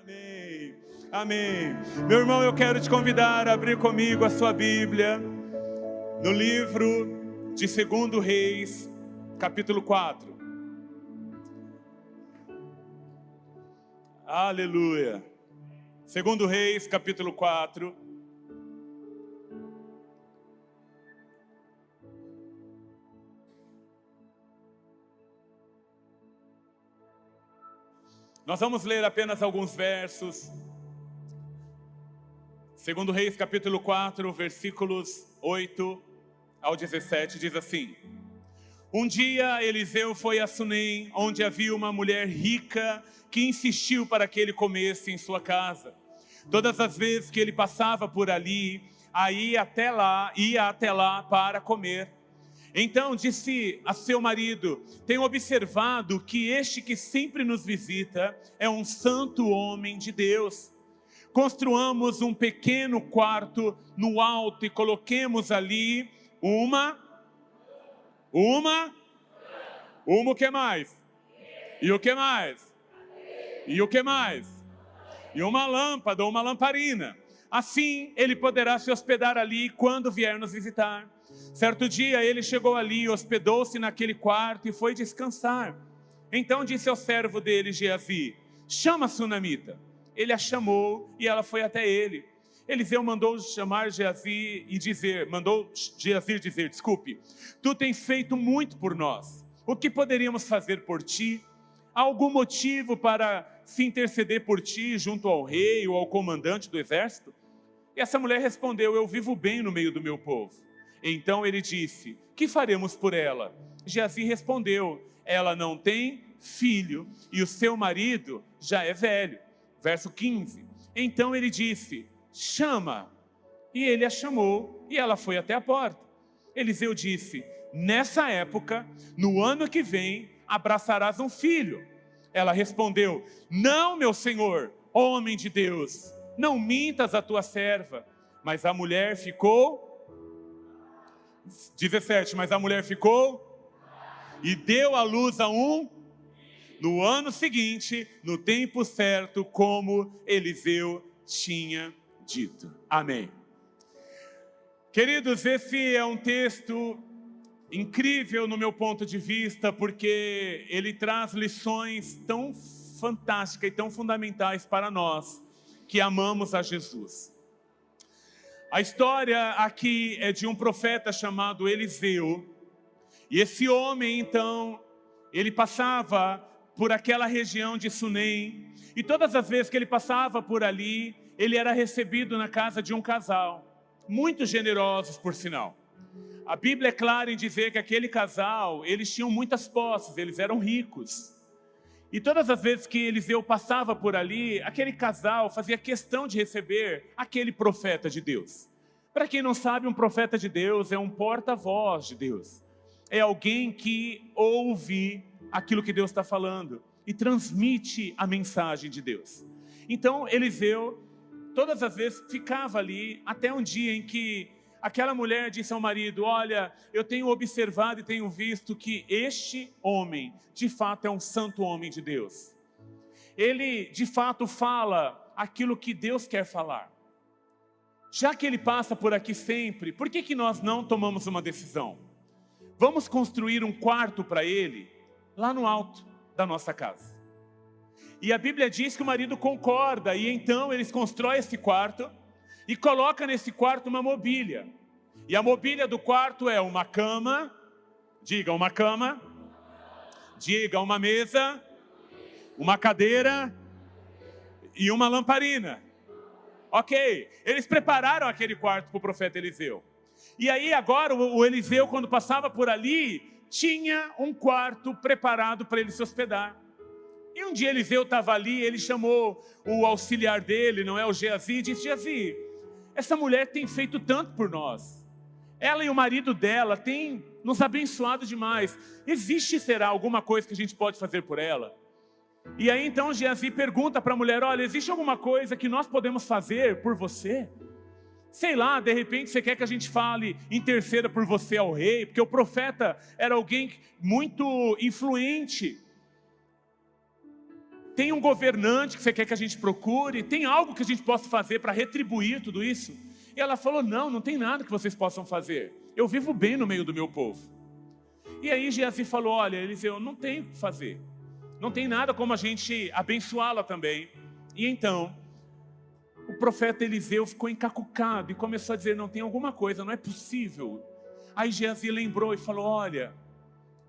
Amém. Amém. Meu irmão, eu quero te convidar a abrir comigo a sua Bíblia no livro de 2 Reis, capítulo 4. Aleluia. 2 Reis, capítulo 4. Nós vamos ler apenas alguns versos. 2 Reis, capítulo 4, versículos 8 ao 17, diz assim: Um dia Eliseu foi a Sunem, onde havia uma mulher rica que insistiu para que ele comesse em sua casa. Todas as vezes que ele passava por ali, ia até lá para comer. Então disse a seu marido: tenho observado que este que sempre nos visita é um santo homem de Deus. Construamos um pequeno quarto no alto e coloquemos ali o que mais? E o que mais? E o que mais? E uma lâmpada ou uma lamparina. Assim ele poderá se hospedar ali quando vier nos visitar. Certo dia ele chegou ali, hospedou-se naquele quarto e foi descansar. Então disse ao servo dele, Geazi: chama a sunamita. Ele a chamou e ela foi até ele. Eliseu mandou Geazi dizer: desculpe, tu tens feito muito por nós. O que poderíamos fazer por ti? Há algum motivo para se interceder por ti junto ao rei ou ao comandante do exército? E essa mulher respondeu: eu vivo bem no meio do meu povo. Então ele disse: que faremos por ela? Geazi respondeu: ela não tem filho e o seu marido já é velho. Verso 15. Então ele disse: chama. E ele a chamou e ela foi até a porta. Eliseu disse: nessa época, no ano que vem, abraçarás um filho. Ela respondeu: não, meu senhor, homem de Deus, não mintas a tua serva. Mas a mulher ficou 17, mas a mulher ficou e deu à luz a no ano seguinte, no tempo certo, como Eliseu tinha dito. Amém. Queridos, esse é um texto incrível no meu ponto de vista, porque ele traz lições tão fantásticas e tão fundamentais para nós que amamos a Jesus. A história aqui é de um profeta chamado Eliseu. E esse homem, então, ele passava por aquela região de Sunem. E todas as vezes que ele passava por ali, ele era recebido na casa de um casal. Muito generosos, por sinal. A Bíblia é clara em dizer que aquele casal, eles tinham muitas posses, eles eram ricos. E todas as vezes que Eliseu passava por ali, aquele casal fazia questão de receber aquele profeta de Deus. Para quem não sabe, um profeta de Deus é um porta-voz de Deus. É alguém que ouve aquilo que Deus está falando e transmite a mensagem de Deus. Então Eliseu, todas as vezes, ficava ali até um dia em que aquela mulher disse ao marido: olha, eu tenho observado e tenho visto que este homem, de fato, é um santo homem de Deus. Ele, de fato, fala aquilo que Deus quer falar. Já que ele passa por aqui sempre, por que nós não tomamos uma decisão? Vamos construir um quarto para ele, lá no alto da nossa casa. E a Bíblia diz que o marido concorda, e então eles constroem esse quarto, e coloca nesse quarto uma mobília. E a mobília do quarto é uma cama, diga uma cama, diga uma mesa, uma cadeira e uma lamparina. Ok, eles prepararam aquele quarto para o profeta Eliseu. E aí agora o Eliseu, quando passava por ali, tinha um quarto preparado para ele se hospedar. E um dia Eliseu estava ali, ele chamou o auxiliar dele, não é, o Geazi, e disse: Geazi, essa mulher tem feito tanto por nós. Ela e o marido dela têm nos abençoado demais. Será alguma coisa que a gente pode fazer por ela? E aí então Geazi pergunta para a mulher: olha, existe alguma coisa que nós podemos fazer por você? Sei lá, de repente você quer que a gente fale, interceda por você ao rei, porque o profeta era alguém muito influente. Tem um governante que você quer que a gente procure? Tem algo que a gente possa fazer para retribuir tudo isso? E ela falou, não tem nada que vocês possam fazer. Eu vivo bem no meio do meu povo. E aí Geazi falou, olha, Eliseu, não tem o que fazer. Não tem nada como a gente abençoá-la também. E então, o profeta Eliseu ficou encacucado e começou a dizer, não, tem alguma coisa, não é possível. Aí Geazi lembrou e falou, olha,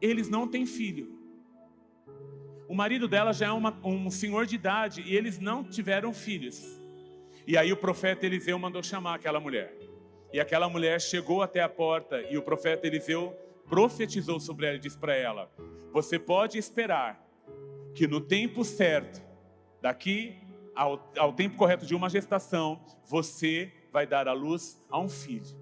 eles não têm filho. O marido dela já é um senhor de idade e eles não tiveram filhos. E aí o profeta Eliseu mandou chamar aquela mulher. E aquela mulher chegou até a porta e o profeta Eliseu profetizou sobre ela e disse para ela, você pode esperar que no tempo certo, daqui ao tempo correto de uma gestação, você vai dar à luz a um filho.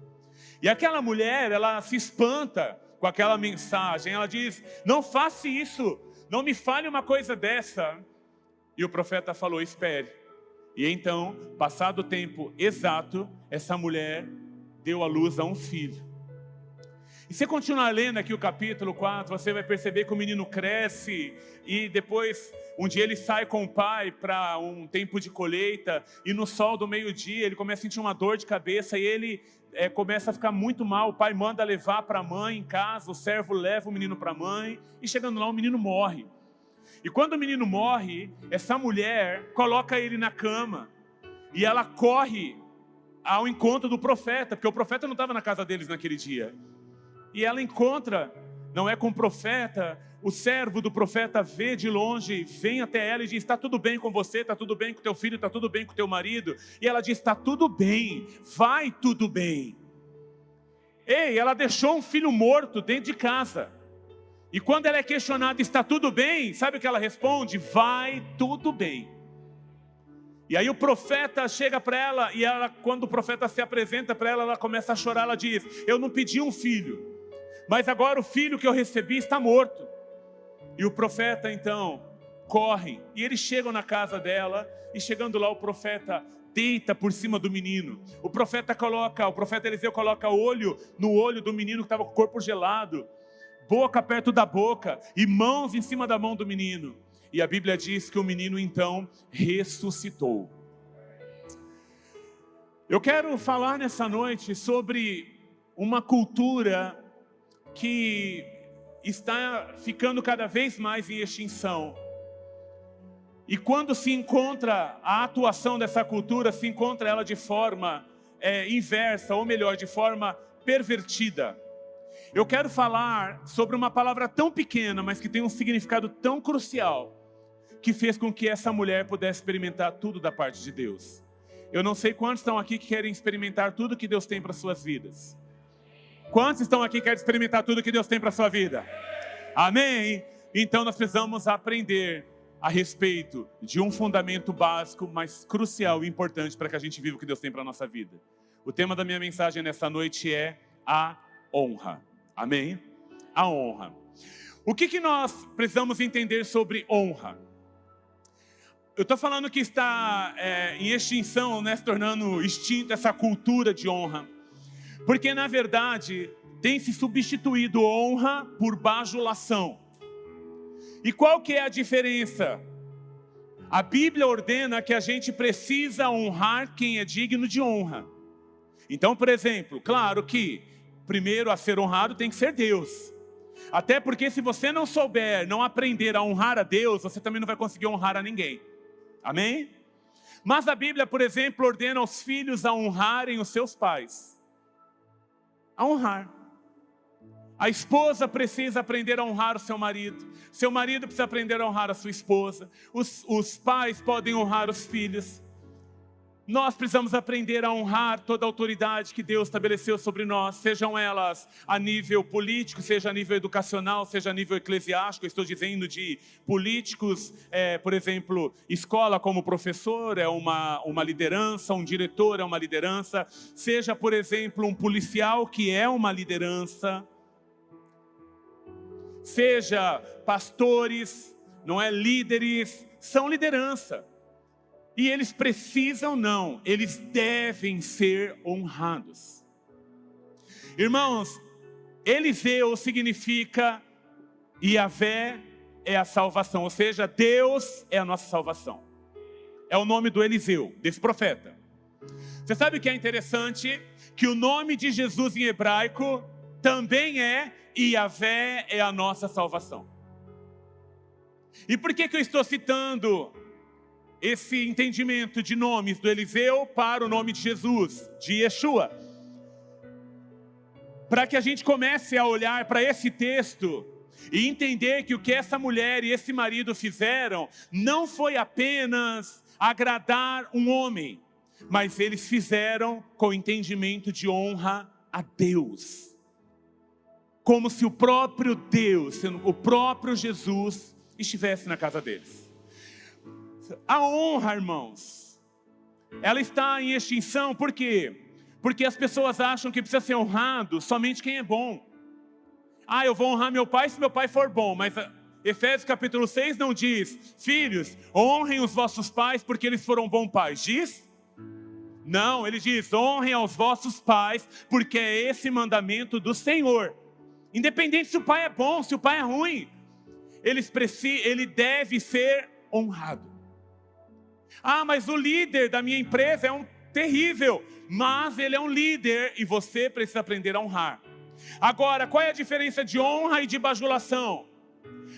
E aquela mulher, ela se espanta com aquela mensagem, ela diz, não faça isso, não me fale uma coisa dessa. E o profeta falou, espere. E então, passado o tempo exato, essa mulher deu à luz a um filho. E se continuar lendo aqui o capítulo 4, você vai perceber que o menino cresce e depois, um dia ele sai com o pai para um tempo de colheita e no sol do meio-dia ele começa a sentir uma dor de cabeça e ele começa a ficar muito mal. O pai manda levar para a mãe em casa, o servo leva o menino para a mãe e chegando lá o menino morre. E quando o menino morre, essa mulher coloca ele na cama e ela corre ao encontro do profeta, porque o profeta não estava na casa deles naquele dia. E ela encontra, não é com o profeta, o servo do profeta vê de longe, vem até ela e diz, está tudo bem com você, está tudo bem com teu filho, está tudo bem com teu marido. E ela diz, está tudo bem, vai tudo bem. Ei, ela deixou um filho morto dentro de casa. E quando ela é questionada, está tudo bem? Sabe o que ela responde? Vai tudo bem. E aí o profeta chega para ela, e ela, quando o profeta se apresenta para ela, ela começa a chorar, ela diz, eu não pedi um filho, mas agora o filho que eu recebi está morto. E o profeta então corre, e eles chegam na casa dela, e chegando lá o profeta deita por cima do menino. O profeta Eliseu coloca olho no olho do menino que estava com o corpo gelado, boca perto da boca e mãos em cima da mão do menino. E a Bíblia diz que o menino então ressuscitou. Eu quero falar nessa noite sobre uma cultura que está ficando cada vez mais em extinção. E quando se encontra a atuação dessa cultura, se encontra ela de forma inversa, ou melhor, de forma pervertida. Eu quero falar sobre uma palavra tão pequena, mas que tem um significado tão crucial, que fez com que essa mulher pudesse experimentar tudo da parte de Deus. Eu não sei quantos estão aqui que querem experimentar tudo que Deus tem para suas vidas. Quantos estão aqui que querem experimentar tudo que Deus tem para a sua vida? Amém? Então nós precisamos aprender a respeito de um fundamento básico, mas crucial e importante para que a gente viva o que Deus tem para a nossa vida. O tema da minha mensagem nessa noite é a honra. Amém? A honra. O que nós precisamos entender sobre honra? Eu estou falando que está em extinção, né, se tornando extinta essa cultura de honra. Porque na verdade tem se substituído honra por bajulação. E qual que é a diferença? A Bíblia ordena que a gente precisa honrar quem é digno de honra. Então, por exemplo, claro que primeiro a ser honrado tem que ser Deus. Até porque se você não souber, não aprender a honrar a Deus, você também não vai conseguir honrar a ninguém. Amém? Mas a Bíblia, por exemplo, ordena aos filhos a honrarem os seus pais. A honrar. A esposa precisa aprender a honrar o seu marido. Seu marido precisa aprender a honrar a sua esposa. Os pais podem honrar os filhos. Nós precisamos aprender a honrar toda a autoridade que Deus estabeleceu sobre nós, sejam elas a nível político, seja a nível educacional, seja a nível eclesiástico. Eu estou dizendo de políticos, por exemplo, escola como professor é uma liderança, um diretor é uma liderança, seja, por exemplo, um policial que é uma liderança, seja pastores, não é, líderes, são liderança. E eles precisam não, eles devem ser honrados. Irmãos, Eliseu significa Yahvé é a salvação, ou seja, Deus é a nossa salvação. É o nome do Eliseu, desse profeta. Você sabe o que é interessante? Que o nome de Jesus em hebraico também é Yahvé, é a nossa salvação. E por que eu estou citando esse entendimento de nomes do Eliseu para o nome de Jesus, de Yeshua? Para que a gente comece a olhar para esse texto e entender que o que essa mulher e esse marido fizeram não foi apenas agradar um homem, mas eles fizeram com entendimento de honra a Deus. Como se o próprio Deus, o próprio Jesus, estivesse na casa deles. A honra, irmãos, ela está em extinção. Por quê? Porque as pessoas acham que precisa ser honrado somente quem é bom. Eu vou honrar meu pai se meu pai for bom. Mas Efésios capítulo 6 não diz: filhos, honrem os vossos pais porque eles foram bons pais. Diz? Não, ele diz: honrem aos vossos pais porque é esse mandamento do Senhor. Independente se o pai é bom, se o pai é ruim, ele deve ser honrado. Mas o líder da minha empresa é um terrível. Mas ele é um líder e você precisa aprender a honrar. Agora, qual é a diferença de honra e de bajulação?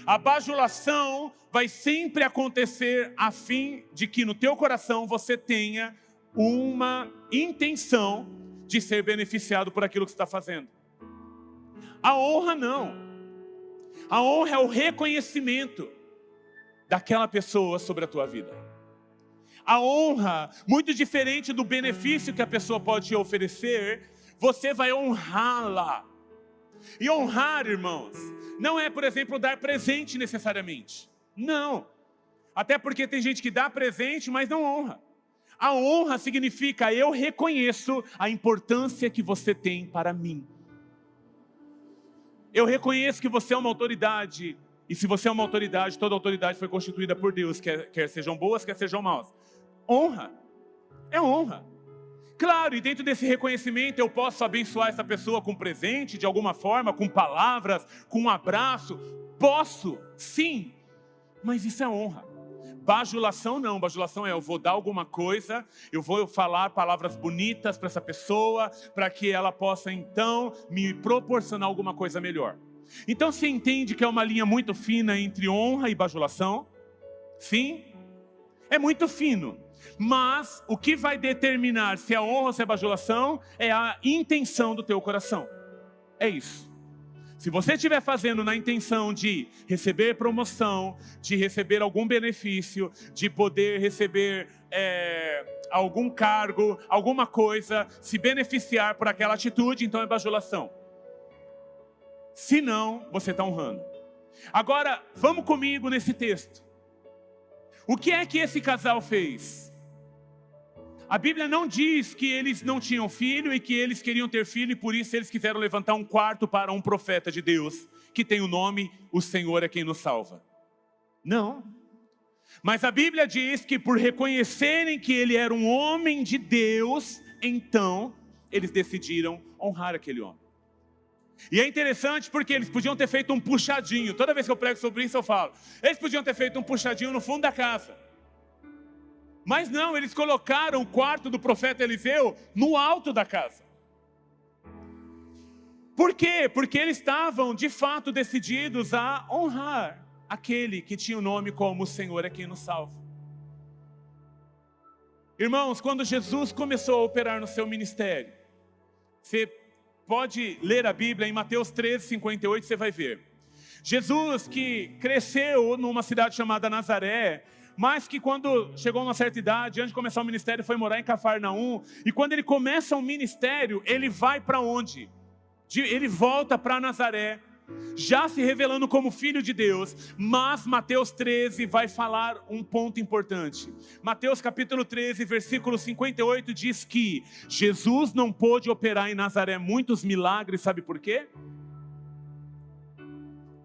A bajulação vai sempre acontecer a fim de que no teu coração você tenha uma intenção de ser beneficiado por aquilo que você está fazendo. A honra não. A honra é o reconhecimento daquela pessoa sobre a tua vida. A honra, muito diferente do benefício que a pessoa pode te oferecer, você vai honrá-la. E honrar, irmãos, não é, por exemplo, dar presente necessariamente. Não. Até porque tem gente que dá presente, mas não honra. A honra significa: eu reconheço a importância que você tem para mim. Eu reconheço que você é uma autoridade. E se você é uma autoridade, toda autoridade foi constituída por Deus, quer sejam boas, quer sejam maus. Honra. É honra. Claro, e dentro desse reconhecimento eu posso abençoar essa pessoa com presente, de alguma forma, com palavras, com um abraço. Posso, sim. Mas isso é honra. Bajulação não. Bajulação é: eu vou dar alguma coisa, eu vou falar palavras bonitas para essa pessoa, para que ela possa então me proporcionar alguma coisa melhor. Então você entende que é uma linha muito fina entre honra e bajulação? Sim? É muito fino. Mas o que vai determinar se é honra ou se é bajulação é a intenção do teu coração. É isso. Se você estiver fazendo na intenção de receber promoção, de receber algum benefício, de poder receber algum cargo, alguma coisa, se beneficiar por aquela atitude, então é bajulação. Se não, você está honrando. Agora, vamos comigo nesse texto. O que é que esse casal fez? A Bíblia não diz que eles não tinham filho e que eles queriam ter filho e por isso eles quiseram levantar um quarto para um profeta de Deus, que tem o nome: o Senhor é quem nos salva. Não. Mas a Bíblia diz que por reconhecerem que ele era um homem de Deus, então eles decidiram honrar aquele homem. E é interessante porque eles podiam ter feito um puxadinho. Toda vez que eu prego sobre isso eu falo: eles podiam ter feito um puxadinho no fundo da casa. Mas não, eles colocaram o quarto do profeta Eliseu no alto da casa. Por quê? Porque eles estavam de fato decididos a honrar aquele que tinha o nome como: o Senhor é quem nos salva. Irmãos, quando Jesus começou a operar no seu ministério, você pode ler a Bíblia em Mateus 13:58, você vai ver. Jesus, que cresceu numa cidade chamada Nazaré, mas que quando chegou a uma certa idade, antes de começar o ministério, foi morar em Cafarnaum. E quando ele começa o ministério, ele vai para onde? Ele volta para Nazaré, já se revelando como filho de Deus. Mas Mateus 13 vai falar um ponto importante. Mateus capítulo 13, versículo 58 diz que Jesus não pôde operar em Nazaré muitos milagres, sabe por quê?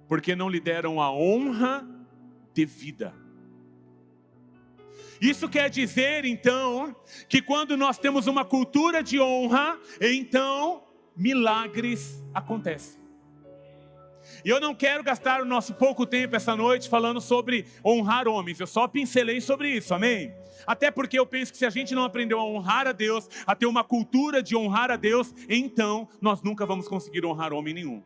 Porque não lhe deram a honra devida. Isso quer dizer, então, que quando nós temos uma cultura de honra, então milagres acontecem. E eu não quero gastar o nosso pouco tempo essa noite falando sobre honrar homens. Eu só pincelei sobre isso, amém? Até porque eu penso que se a gente não aprendeu a honrar a Deus, a ter uma cultura de honrar a Deus, então nós nunca vamos conseguir honrar homem nenhum.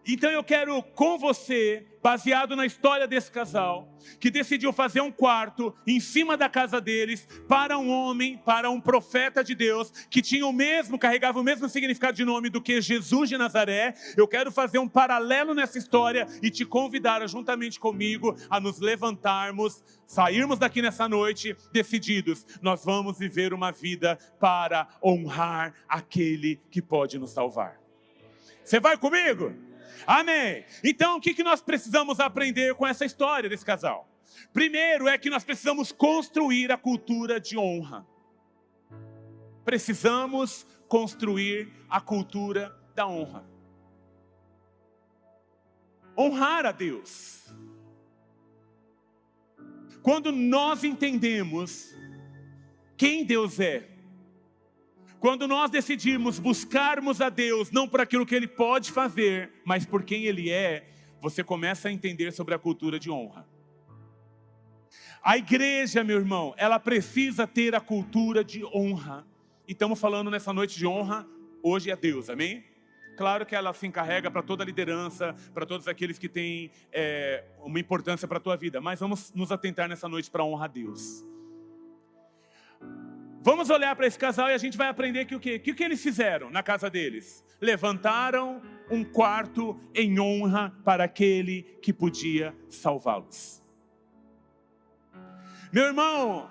Então eu quero com você, baseado na história desse casal, que decidiu fazer um quarto em cima da casa deles, para um homem, para um profeta de Deus, que tinha carregava o mesmo significado de nome do que Jesus de Nazaré. Eu quero fazer um paralelo nessa história e te convidar juntamente comigo a nos levantarmos, sairmos daqui nessa noite decididos. Nós vamos viver uma vida para honrar aquele que pode nos salvar. Você vai comigo? Amém. Então o que nós precisamos aprender com essa história desse casal? Primeiro é que nós precisamos construir a cultura de honra. Precisamos construir a cultura da honra. Honrar a Deus. Quando nós entendemos quem Deus é, quando nós decidirmos buscarmos a Deus, não por aquilo que Ele pode fazer, mas por quem Ele é, você começa a entender sobre a cultura de honra. A igreja, meu irmão, ela precisa ter a cultura de honra. E estamos falando nessa noite de honra, hoje é Deus, amém? Claro que ela se encarrega para toda a liderança, para todos aqueles que têm uma importância para a tua vida. Mas vamos nos atentar nessa noite para a honra a Deus. Vamos olhar para esse casal e a gente vai aprender que o quê? Que eles fizeram na casa deles? Levantaram um quarto em honra para aquele que podia salvá-los. Meu irmão,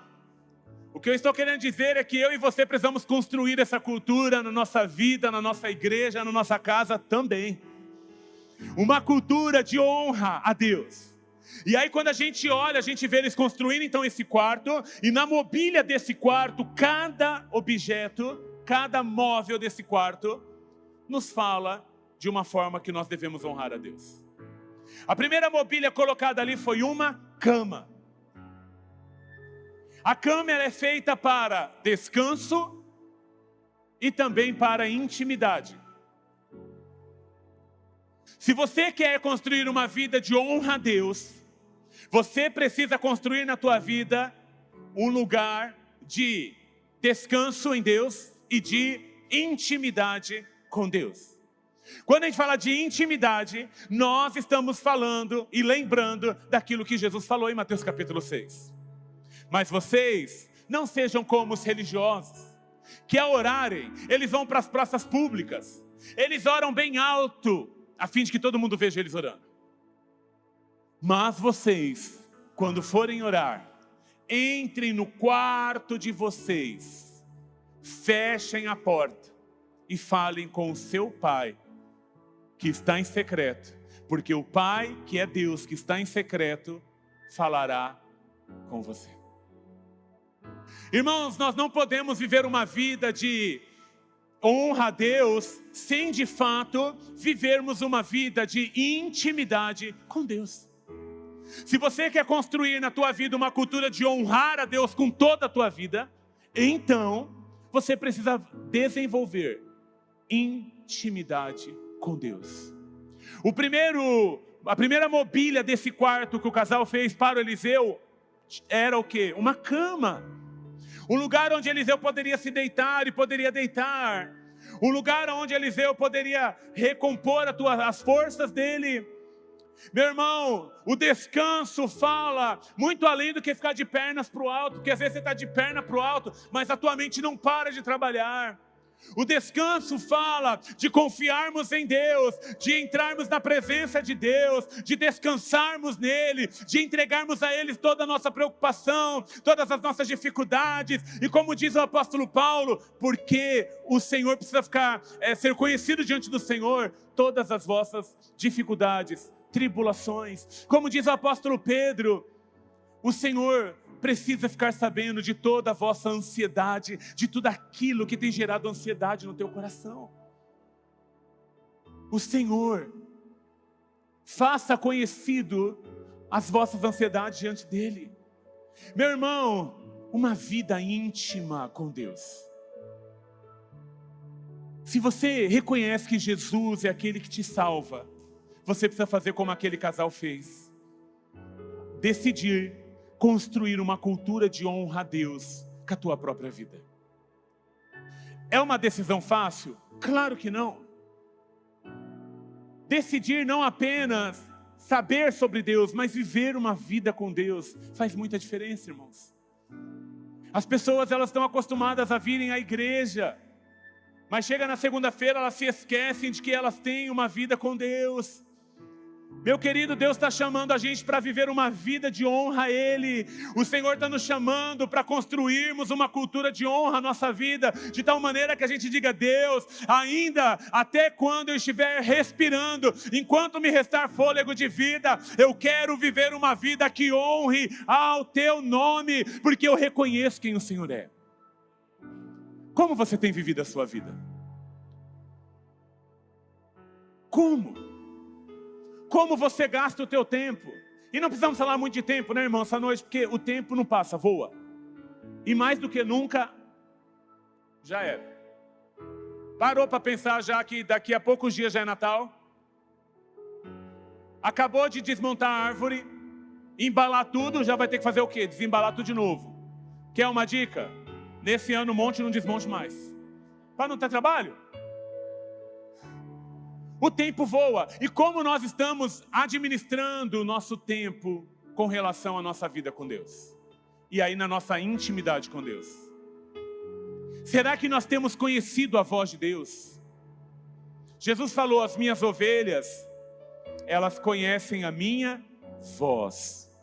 o que eu estou querendo dizer é que eu e você precisamos construir essa cultura na nossa vida, na nossa igreja, na nossa casa também. Uma cultura de honra a Deus. E aí quando a gente olha, a gente vê eles construindo então esse quarto, e na mobília desse quarto, cada objeto, cada móvel desse quarto, nos fala de uma forma que nós devemos honrar a Deus. A primeira mobília colocada ali foi uma cama. A cama ela é feita para descanso e também para intimidade. Se você quer construir uma vida de honra a Deus, você precisa construir na tua vida um lugar de descanso em Deus e de intimidade com Deus. Quando a gente fala de intimidade, nós estamos falando e lembrando daquilo que Jesus falou em Mateus capítulo 6. Mas vocês não sejam como os religiosos, que ao orarem, eles vão para as praças públicas, eles oram bem alto, a fim de que todo mundo veja eles orando. Mas vocês, quando forem orar, entrem no quarto de vocês, fechem a porta e falem com o seu pai, que está em secreto, porque o Pai, que é Deus, que está em secreto, falará com você. Irmãos, nós não podemos viver uma vida de honra a Deus sem de fato vivermos uma vida de intimidade com Deus. Se você quer construir na tua vida uma cultura de honrar a Deus com toda a tua vida, então você precisa desenvolver intimidade com Deus. A primeira mobília desse quarto que o casal fez para o Eliseu era o quê? Uma cama. Um lugar onde Eliseu poderia se deitar e poderia deitar. Um lugar onde Eliseu poderia recompor as forças dele. Meu irmão, o descanso fala muito além do que ficar de pernas para o alto, porque às vezes você está de perna para o alto, mas a tua mente não para de trabalhar. O descanso fala de confiarmos em Deus, de entrarmos na presença de Deus, de descansarmos nele, de entregarmos a Ele toda a nossa preocupação, todas as nossas dificuldades. E como diz o apóstolo Paulo, porque o Senhor precisa ser conhecido diante do Senhor, todas as vossas dificuldades, tribulações. Como diz o apóstolo Pedro, o Senhor precisa ficar sabendo de toda a vossa ansiedade, de tudo aquilo que tem gerado ansiedade no teu coração. O Senhor faça conhecido as vossas ansiedades diante dEle. Meu irmão, uma vida íntima com Deus. Se você reconhece que Jesus é aquele que te salva, você precisa fazer como aquele casal fez. Decidir construir uma cultura de honra a Deus com a tua própria vida. É uma decisão fácil? Claro que não. Decidir não apenas saber sobre Deus, mas viver uma vida com Deus faz muita diferença, irmãos. As pessoas, elas estão acostumadas a virem à igreja, mas chega na segunda-feira, elas se esquecem de que elas têm uma vida com Deus. Meu querido, Deus está chamando a gente para viver uma vida de honra a Ele. O Senhor está nos chamando para construirmos uma cultura de honra na nossa vida, de tal maneira que a gente diga: Deus, ainda até quando eu estiver respirando, enquanto me restar fôlego de vida, eu quero viver uma vida que honre ao Teu nome, porque eu reconheço quem o Senhor é. Como você tem vivido a sua vida? Como você gasta o teu tempo? E não precisamos falar muito de tempo, né, irmão, essa noite, porque o tempo não passa, voa. E mais do que nunca, já era. Parou para pensar já que daqui a poucos dias já é Natal? Acabou de desmontar a árvore, embalar tudo, já vai ter que fazer o quê? Desembalar tudo de novo. Quer uma dica? Nesse ano monte e não desmonte mais. Para não ter trabalho? O tempo voa. E como nós estamos administrando o nosso tempo com relação à nossa vida com Deus? E aí na nossa intimidade com Deus? Será que nós temos conhecido a voz de Deus? Jesus falou: as minhas ovelhas, elas conhecem a minha voz.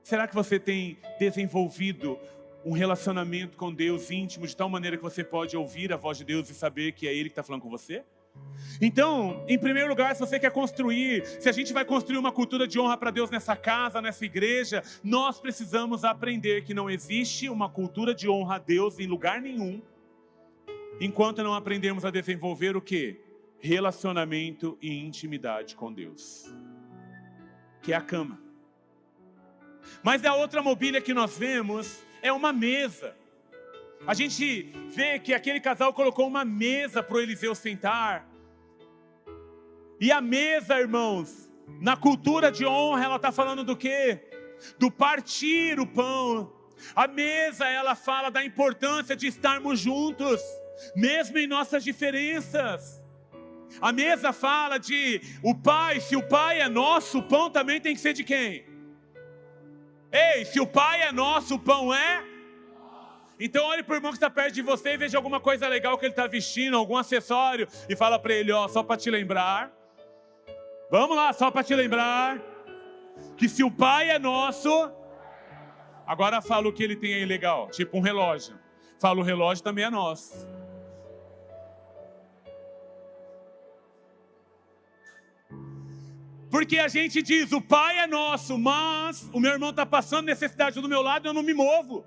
Será que você tem desenvolvido um relacionamento com Deus íntimo, de tal maneira que você pode ouvir a voz de Deus e saber que é Ele que está falando com você? Então, em primeiro lugar, se você quer construir, se a gente vai construir uma cultura de honra para Deus nessa casa, nessa igreja, nós precisamos aprender que não existe uma cultura de honra a Deus em lugar nenhum, enquanto não aprendermos a desenvolver o quê? Relacionamento e intimidade com Deus, que é a cama. Mas a outra mobília que nós vemos é uma mesa. A gente vê que aquele casal colocou uma mesa para o Eliseu sentar. E a mesa, irmãos, na cultura de honra, ela está falando do quê? Do partir o pão. A mesa, ela fala da importância de estarmos juntos, mesmo em nossas diferenças. A mesa fala de o pai, se o pai é nosso, o pão também tem que ser de quem? Ei, se o pai é nosso, o pão é? Então olhe para o irmão que está perto de você e veja alguma coisa legal que ele está vestindo, algum acessório, e fala para ele: ó, só para te lembrar, vamos lá, só para te lembrar, que se o pai é nosso, agora fala o que ele tem aí legal, tipo um relógio, fala: o relógio também é nosso. Porque a gente diz: o pai é nosso, mas o meu irmão está passando necessidade do meu lado e eu não me movo.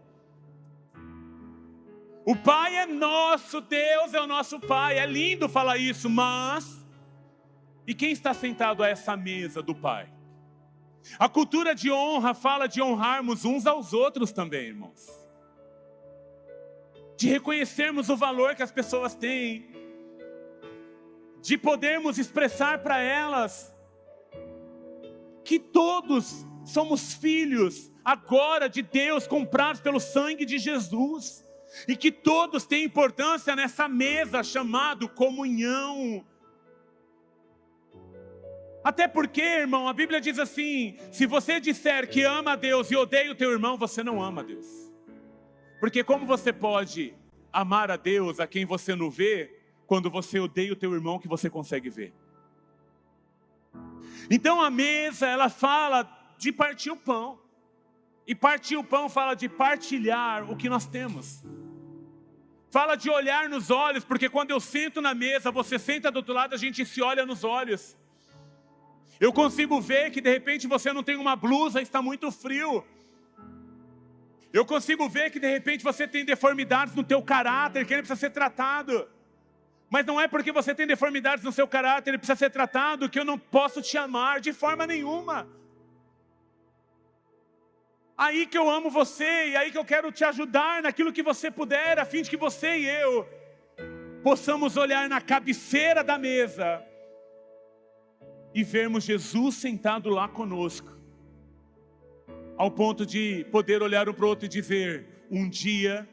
O pai é nosso, Deus é o nosso pai. É lindo falar isso, mas... e quem está sentado a essa mesa do pai? A cultura de honra fala de honrarmos uns aos outros também, irmãos. De reconhecermos o valor que as pessoas têm. De podermos expressar para elas que todos somos filhos agora de Deus, comprados pelo sangue de Jesus. E que todos têm importância nessa mesa chamada comunhão. Até porque, irmão, a Bíblia diz assim: se você disser que ama a Deus e odeia o teu irmão, você não ama a Deus. Porque como você pode amar a Deus a quem você não vê, quando você odeia o teu irmão que você consegue ver? Então a mesa, ela fala de partir o pão. E partir o pão fala de partilhar o que nós temos. Fala de olhar nos olhos, porque quando eu sento na mesa, você senta do outro lado, a gente se olha nos olhos. Eu consigo ver que de repente você não tem uma blusa, está muito frio. Eu consigo ver que de repente você tem deformidades no teu caráter, que ele precisa ser tratado. Mas não é porque você tem deformidades no seu caráter, ele precisa ser tratado, que eu não posso te amar de forma nenhuma. Aí que eu amo você, e aí que eu quero te ajudar naquilo que você puder, a fim de que você e eu possamos olhar na cabeceira da mesa e vermos Jesus sentado lá conosco, ao ponto de poder olhar um para o outro e dizer: um dia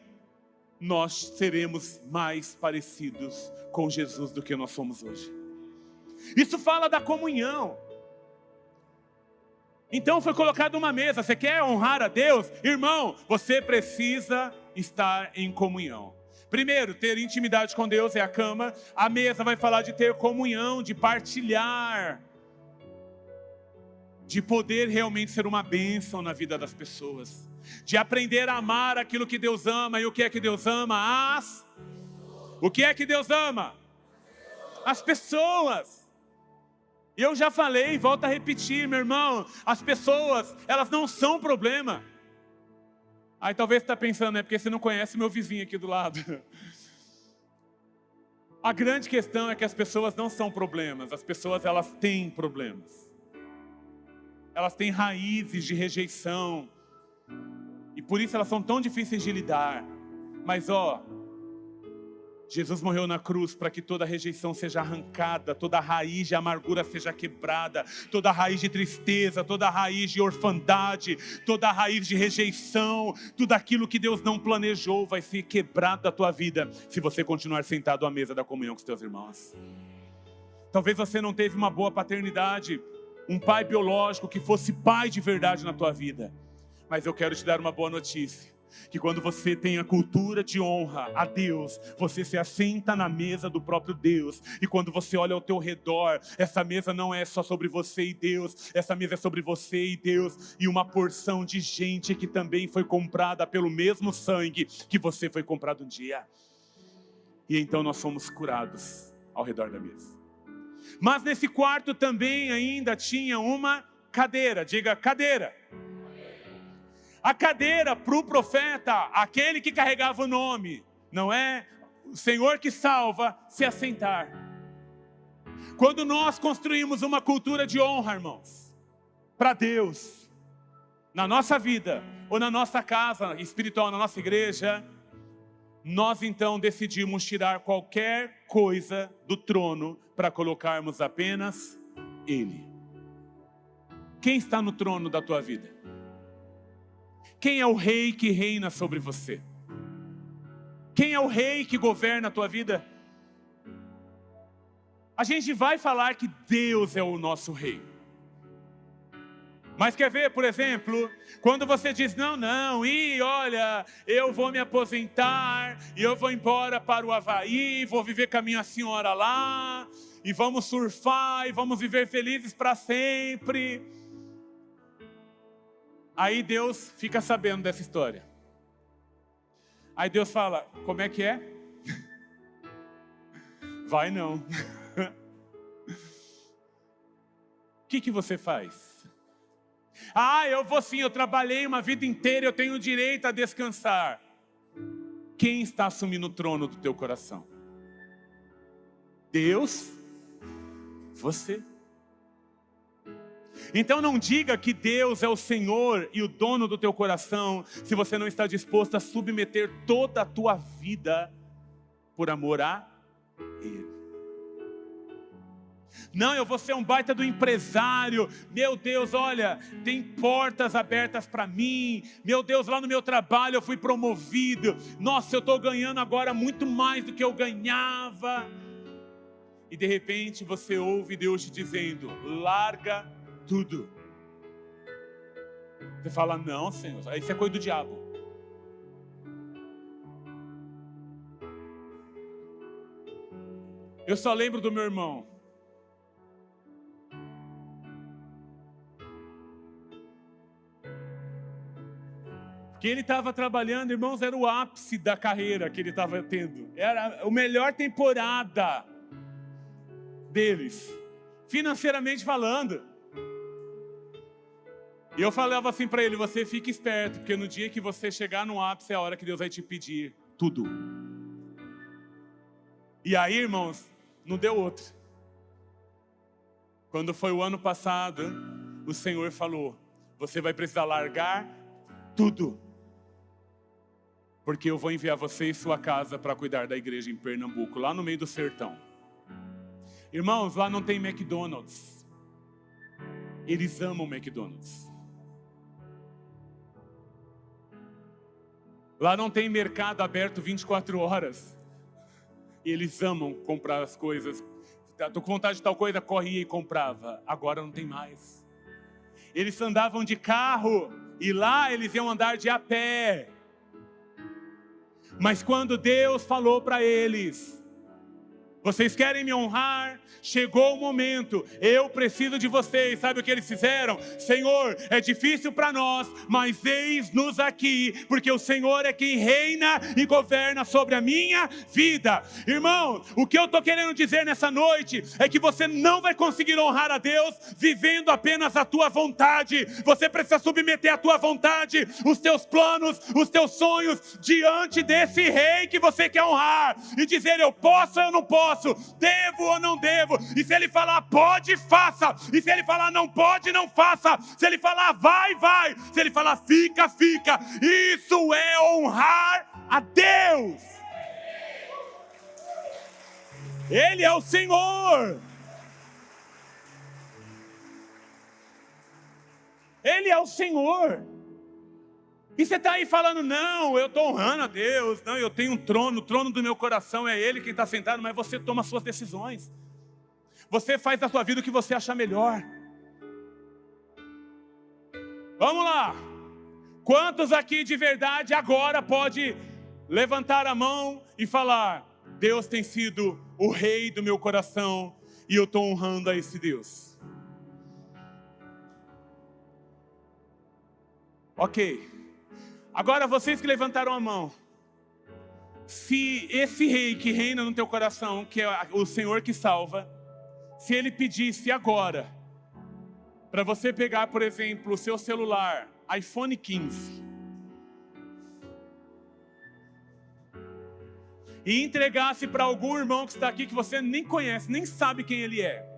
nós seremos mais parecidos com Jesus do que nós somos hoje. Isso fala da comunhão. Então foi colocado uma mesa. Você quer honrar a Deus? Irmão, você precisa estar em comunhão. Primeiro, ter intimidade com Deus é a cama. A mesa vai falar de ter comunhão, de partilhar, de poder realmente ser uma bênção na vida das pessoas, de aprender a amar aquilo que Deus ama. E o que é que Deus ama? O que é que Deus ama? As pessoas. Eu já falei, volto a repetir, meu irmão, as pessoas, elas não são problema. Aí talvez você está pensando, porque você não conhece meu vizinho aqui do lado. A grande questão é que as pessoas não são problemas, as pessoas elas têm problemas. Elas têm raízes de rejeição, e por isso elas são tão difíceis de lidar. Mas Jesus morreu na cruz para que toda rejeição seja arrancada, toda raiz de amargura seja quebrada, toda raiz de tristeza, toda raiz de orfandade, toda raiz de rejeição, tudo aquilo que Deus não planejou vai ser quebrado da tua vida, se você continuar sentado à mesa da comunhão com os teus irmãos. Talvez você não teve uma boa paternidade, um pai biológico que fosse pai de verdade na tua vida. Mas eu quero te dar uma boa notícia, que quando você tem a cultura de honra a Deus, você se assenta na mesa do próprio Deus. E quando você olha ao teu redor, essa mesa não é só sobre você e Deus, essa mesa é sobre você e Deus, e uma porção de gente que também foi comprada pelo mesmo sangue que você foi comprado um dia. E então nós somos curados ao redor da mesa. Mas nesse quarto também ainda tinha uma cadeira. Diga, cadeira. A cadeira para o profeta, aquele que carregava o nome, não é? O Senhor que salva, se assentar. Quando nós construímos uma cultura de honra, irmãos, para Deus, na nossa vida, ou na nossa casa espiritual, na nossa igreja, nós então decidimos tirar qualquer coisa do trono para colocarmos apenas Ele. Quem está no trono da tua vida? Quem é o rei que reina sobre você? Quem é o rei que governa a tua vida? A gente vai falar que Deus é o nosso rei. Mas quer ver, por exemplo, quando você diz, olha, eu vou me aposentar, e eu vou embora para o Havaí, vou viver com a minha senhora lá, e vamos surfar, e vamos viver felizes para sempre. Aí Deus fica sabendo dessa história. Aí Deus fala, como é que é? Vai não. O que você faz? Eu vou sim, eu trabalhei uma vida inteira, eu tenho direito a descansar. Quem está assumindo o trono do teu coração? Deus? Você? Então não diga que Deus é o Senhor e o dono do teu coração, se você não está disposto a submeter toda a tua vida por amor a Ele. Não, eu vou ser um baita do empresário. Meu Deus, olha, tem portas abertas para mim. Meu Deus, lá no meu trabalho eu fui promovido. Nossa, eu estou ganhando agora muito mais do que eu ganhava. E de repente você ouve Deus te dizendo, larga tudo. Você fala, não, Senhor, isso é coisa do diabo. Eu só lembro do meu irmão. Que ele estava trabalhando, irmãos, era o ápice da carreira que ele estava tendo. Era a melhor temporada deles, financeiramente falando. E eu falava assim para ele, você fica esperto, porque no dia que você chegar no ápice é a hora que Deus vai te pedir tudo. E aí, irmãos, não deu outro. Quando foi o ano passado, o Senhor falou, você vai precisar largar tudo. Porque eu vou enviar você e sua casa para cuidar da igreja em Pernambuco, lá no meio do sertão. Irmãos, lá não tem McDonald's. Eles amam McDonald's. Lá não tem mercado aberto 24 horas. E eles amam comprar as coisas. Estou com vontade de tal coisa, corria e comprava. Agora não tem mais. Eles andavam de carro e lá eles iam andar de a pé. Mas quando Deus falou para eles: vocês querem me honrar? Chegou o momento, eu preciso de vocês. Sabe o que eles fizeram? Senhor, é difícil para nós, mas eis-nos aqui, porque o Senhor é quem reina e governa sobre a minha vida. Irmão, o que eu estou querendo dizer nessa noite é que você não vai conseguir honrar a Deus vivendo apenas a tua vontade. Você precisa submeter a tua vontade, os teus planos, os teus sonhos diante desse rei que você quer honrar e dizer: eu posso ou eu não posso, devo ou não devo. E se ele falar pode, faça. E se ele falar não pode, não faça. Se ele falar vai, vai. Se ele falar fica, fica. Isso é honrar a Deus. Ele é o Senhor. Ele é o Senhor. E você está aí falando: não, eu estou honrando a Deus, não, eu tenho um trono, o trono do meu coração é Ele quem está sentado. Mas você toma as suas decisões, você faz da sua vida o que você achar melhor. Vamos lá, quantos aqui de verdade agora pode levantar a mão e falar: Deus tem sido o rei do meu coração e eu estou honrando a esse Deus? Ok. Agora vocês que levantaram a mão, se esse rei que reina no teu coração, que é o Senhor que salva, se ele pedisse agora para você pegar, por exemplo, o seu celular, iPhone 15, e entregasse para algum irmão que está aqui que você nem conhece, nem sabe quem ele é.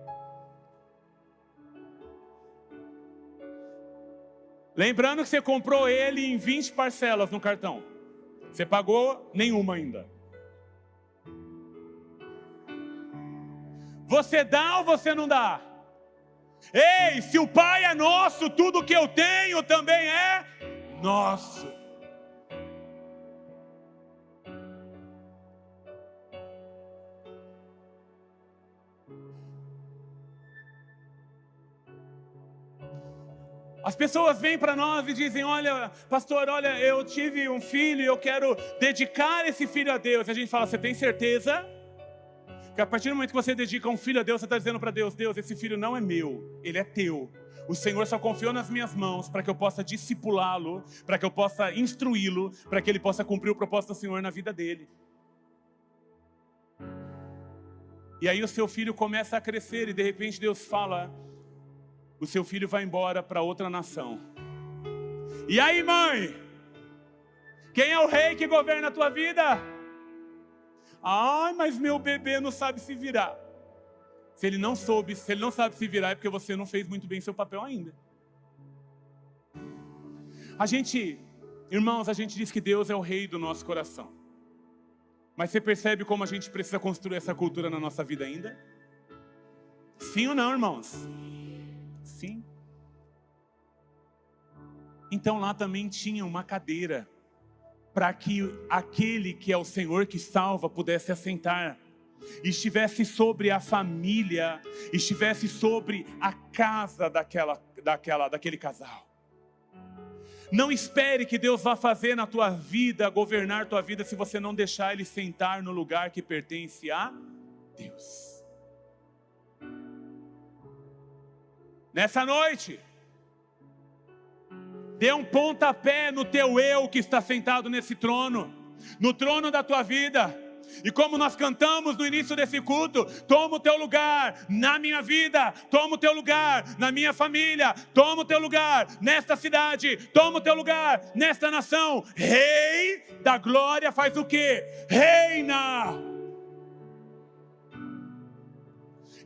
Lembrando que você comprou ele em 20 parcelas no cartão. Você pagou nenhuma ainda. Você dá ou você não dá? Ei, se o Pai é nosso, tudo que eu tenho também é nosso. As pessoas vêm para nós e dizem: olha, pastor, olha, eu tive um filho e eu quero dedicar esse filho a Deus. E a gente fala: você tem certeza? Porque a partir do momento que você dedica um filho a Deus, você está dizendo para Deus: Deus, esse filho não é meu, ele é teu. O Senhor só confiou nas minhas mãos para que eu possa discipulá-lo, para que eu possa instruí-lo, para que ele possa cumprir o propósito do Senhor na vida dele. E aí o seu filho começa a crescer e de repente Deus fala: o seu filho vai embora para outra nação. E aí, mãe? Quem é o rei que governa a tua vida? Ai, mas meu bebê não sabe se virar. Se ele não sabe se virar, é porque você não fez muito bem seu papel ainda. Irmãos, a gente diz que Deus é o rei do nosso coração. Mas você percebe como a gente precisa construir essa cultura na nossa vida ainda? Sim ou não, irmãos? Sim. Então lá também tinha uma cadeira para que aquele que é o Senhor que salva pudesse assentar, estivesse sobre a família, estivesse sobre a casa daquele casal. Não espere que Deus vá fazer na tua vida, governar tua vida, se você não deixar Ele sentar no lugar que pertence a Deus. Nessa noite, dê um pontapé no teu eu que está sentado nesse trono, no trono da tua vida. E como nós cantamos no início desse culto: toma o teu lugar na minha vida, toma o teu lugar na minha família, toma o teu lugar nesta cidade, toma o teu lugar nesta nação. Rei da glória faz o quê? Reina.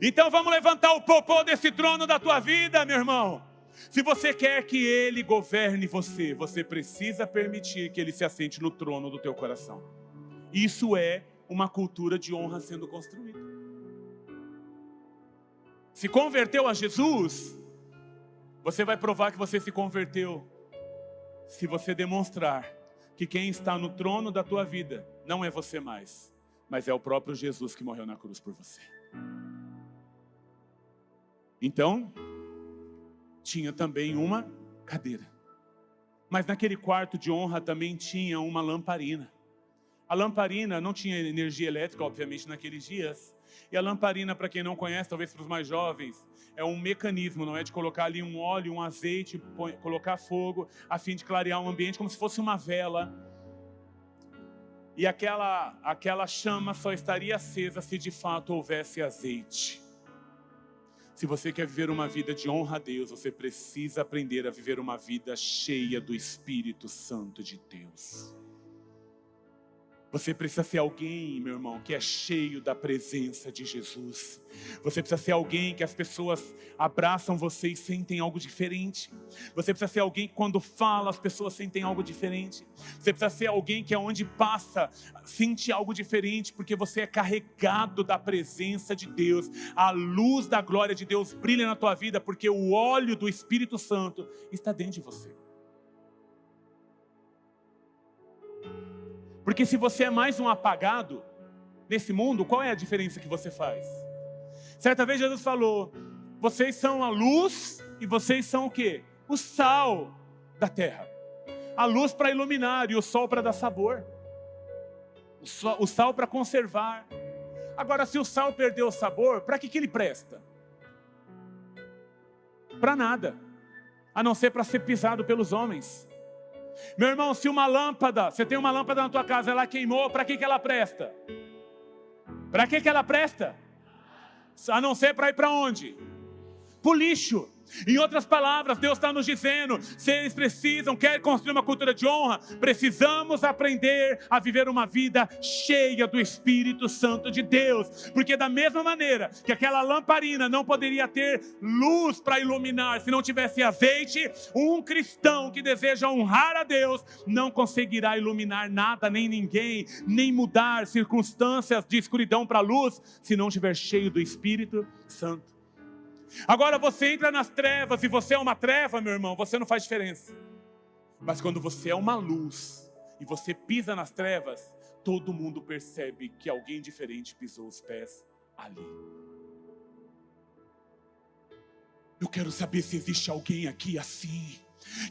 Então vamos levantar o popô desse trono da tua vida, meu irmão. Se você quer que Ele governe você, você precisa permitir que Ele se assente no trono do teu coração. Isso é uma cultura de honra sendo construída. Se converteu a Jesus, Você vai provar que você se converteu se você demonstrar que quem está no trono da tua vida não é você mais, mas é o próprio Jesus que morreu na cruz por você. Então, tinha também uma cadeira. Mas naquele quarto de honra também tinha uma lamparina. A lamparina não tinha energia elétrica, obviamente, naqueles dias. E a lamparina, para quem não conhece, talvez para os mais jovens, é um mecanismo, não é de colocar ali um óleo, um azeite, colocar fogo, a fim de clarear o ambiente, como se fosse uma vela. E aquela chama só estaria acesa se de fato houvesse azeite. Se você quer viver uma vida de honra a Deus, você precisa aprender a viver uma vida cheia do Espírito Santo de Deus. Você precisa ser alguém, meu irmão, que é cheio da presença de Jesus. Você precisa ser alguém que as pessoas abraçam você e sentem algo diferente. Você precisa ser alguém que quando fala as pessoas sentem algo diferente. Você precisa ser alguém que aonde passa sente algo diferente, porque você é carregado da presença de Deus. A luz da glória de Deus brilha na tua vida, porque o óleo do Espírito Santo está dentro de você. Porque se você é mais um apagado nesse mundo, qual é a diferença que você faz? Certa vez Jesus falou, vocês são a luz e vocês são o quê? O sal da terra. A luz para iluminar e o sol para dar sabor. O sal para conservar. Agora, se o sal perdeu o sabor, para que ele presta? Para nada, a não ser para ser pisado pelos homens. Meu irmão, se uma lâmpada, você tem uma lâmpada na tua casa, ela queimou, para que ela presta? Para que ela presta? A não ser para ir para onde? Para o lixo. Em outras palavras, Deus está nos dizendo, se eles precisam, querem construir uma cultura de honra, precisamos aprender a viver uma vida cheia do Espírito Santo de Deus. Porque da mesma maneira que aquela lamparina não poderia ter luz para iluminar se não tivesse azeite, um cristão que deseja honrar a Deus não conseguirá iluminar nada, nem ninguém, nem mudar circunstâncias de escuridão para luz, se não estiver cheio do Espírito Santo. Agora você entra nas trevas e você é uma treva, meu irmão, você não faz diferença. Mas quando você é uma luz e você pisa nas trevas, todo mundo percebe que alguém diferente pisou os pés ali. Eu quero saber se existe alguém aqui assim,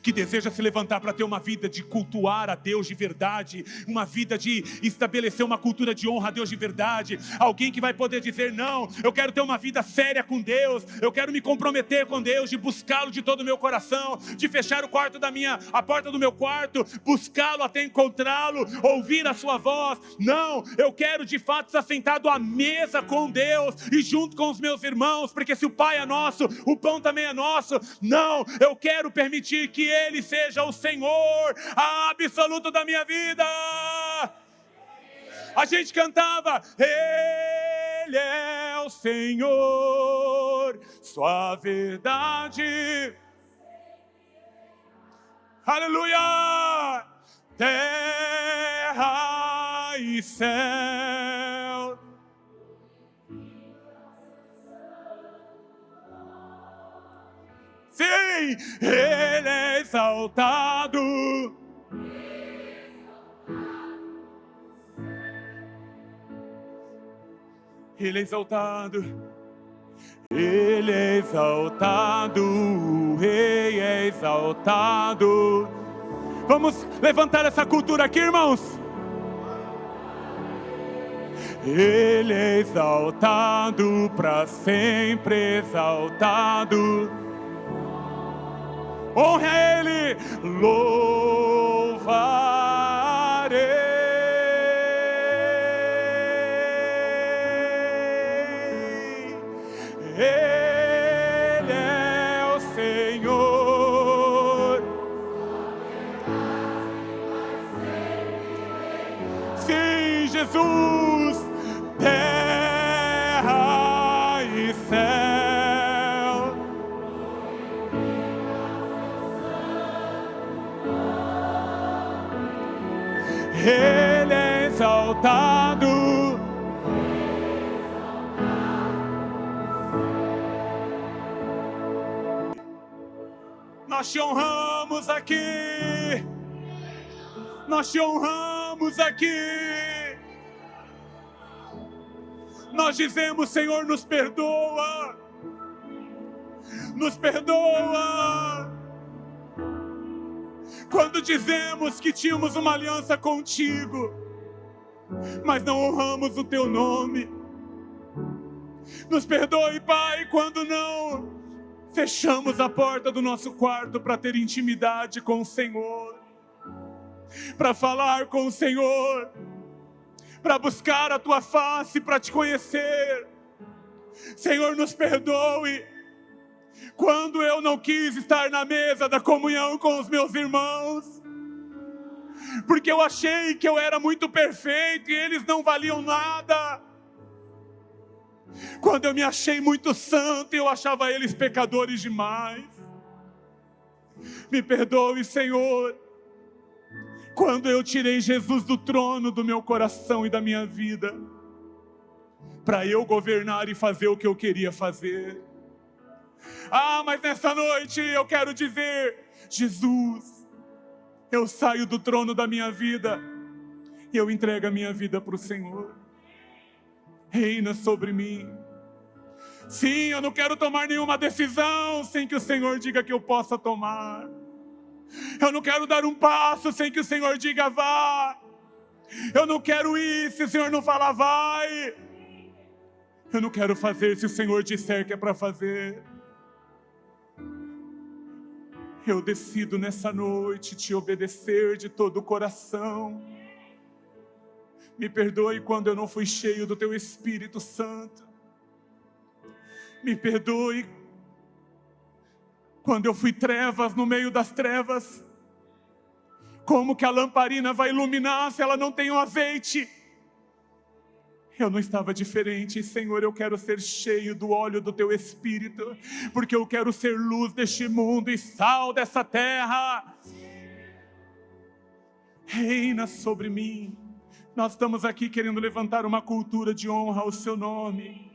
que deseja se levantar para ter uma vida de cultuar a Deus de verdade, uma vida de estabelecer uma cultura de honra a Deus de verdade. Alguém que vai poder dizer, não, eu quero ter uma vida séria com Deus, eu quero me comprometer com Deus, de buscá-lo de todo o meu coração, de fechar a porta do meu quarto, buscá-lo até encontrá-lo, ouvir a sua voz. Não, eu quero de fato estar sentado à mesa com Deus e junto com os meus irmãos, porque se o Pai é nosso, o pão também é nosso. Não, eu quero permitir que Ele seja o Senhor absoluto da minha vida. A gente cantava, Ele é o Senhor, sua verdade. Aleluia! Terra e céu. Sim, Ele é exaltado. Ele é exaltado. Ele é exaltado. O Rei é exaltado. Vamos levantar essa cultura aqui, irmãos. Ele é exaltado, para sempre exaltado. Honra a Ele, louvarei. Ele é o Senhor. Sim, Jesus, terra e céu. Ele é exaltado. Nós te honramos aqui. Nós te honramos aqui. Nós dizemos, Senhor, nos perdoa. Nos perdoa. Quando dizemos que tínhamos uma aliança contigo, mas não honramos o teu nome. Nos perdoe, Pai, quando não fechamos a porta do nosso quarto para ter intimidade com o Senhor, para falar com o Senhor, para buscar a tua face, para te conhecer. Senhor, nos perdoe quando eu não quis estar na mesa da comunhão com os meus irmãos, porque eu achei que eu era muito perfeito e eles não valiam nada. Quando eu me achei muito santo, eu achava eles pecadores demais. Me perdoe, Senhor, quando eu tirei Jesus do trono do meu coração e da minha vida, para eu governar e fazer o que eu queria fazer. Mas nessa noite eu quero dizer, Jesus, eu saio do trono da minha vida e eu entrego a minha vida para o Senhor. Reina sobre mim. Sim, eu não quero tomar nenhuma decisão sem que o Senhor diga que eu possa tomar. Eu não quero dar um passo sem que o Senhor diga vá. Eu não quero ir se o Senhor não falar vai. Eu não quero fazer se o Senhor disser que é para fazer. Eu decido nessa noite te obedecer de todo o coração. Me perdoe quando eu não fui cheio do teu Espírito Santo. Me perdoe quando eu fui trevas no meio das trevas. Como que a lamparina vai iluminar se ela não tem o azeite? Eu não estava diferente, Senhor, eu quero ser cheio do óleo do teu Espírito, porque eu quero ser luz deste mundo e sal dessa terra. Reina sobre mim. Nós estamos aqui querendo levantar uma cultura de honra ao seu nome.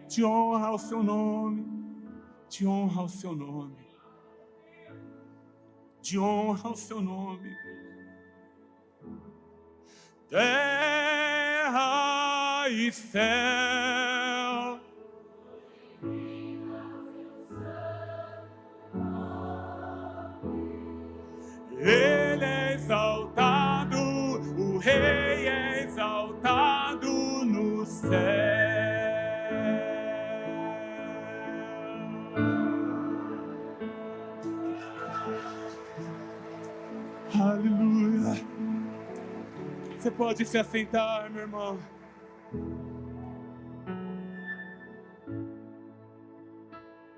De honra ao seu nome. De honra ao seu nome. De honra ao seu nome. Terra e céu, Ele é exaltado, o Rei é exaltado no céu. Aleluia. Você pode se assentar, meu irmão.